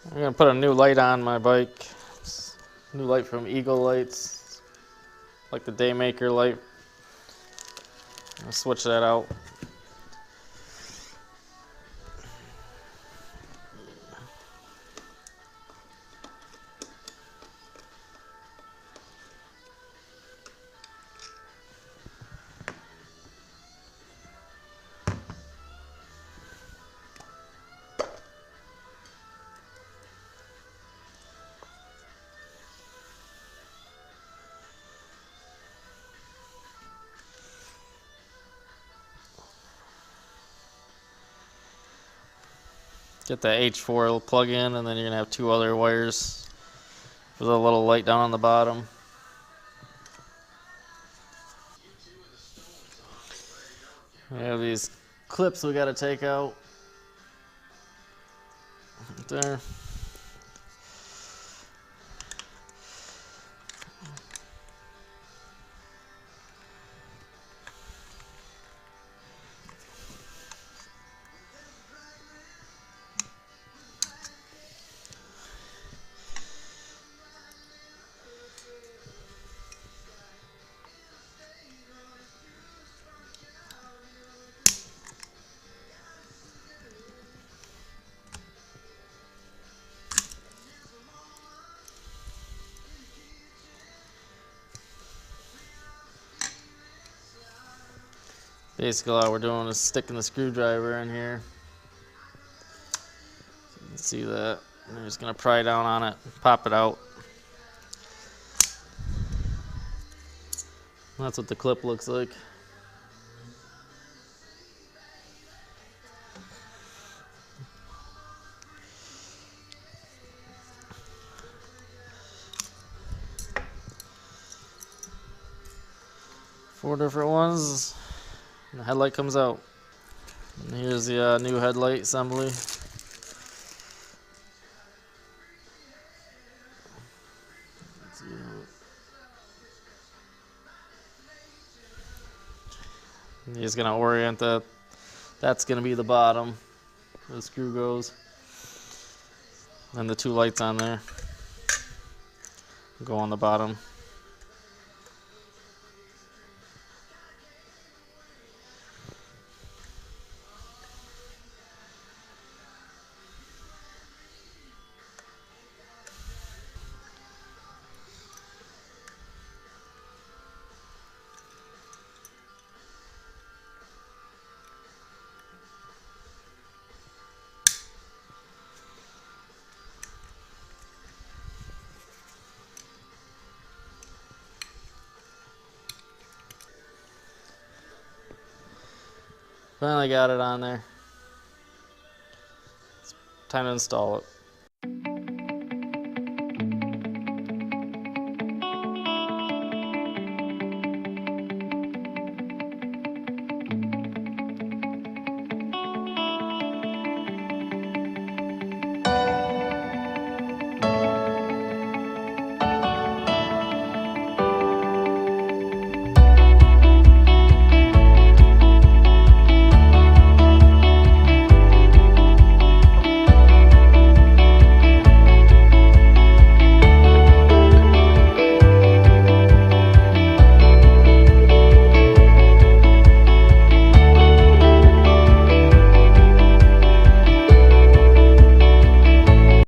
I'm gonna put a new light on my bike. New light from Eagle Lights, like the Daymaker light. I'll switch that out. Get the H4 plug in, and then you're gonna have two other wires for the little light down on the bottom. We have these clips we gotta take out. Right there. Basically, all we're doing is sticking the screwdriver in here. You can see that. And we're just gonna pry down on it, pop it out. That's what the clip looks like. Four different ones. And the headlight comes out. And here's the new headlight assembly. And he's gonna orient that. That's gonna be the bottom where the screw goes. And the two lights on there go on the bottom. Finally got it on there. It's time to install it.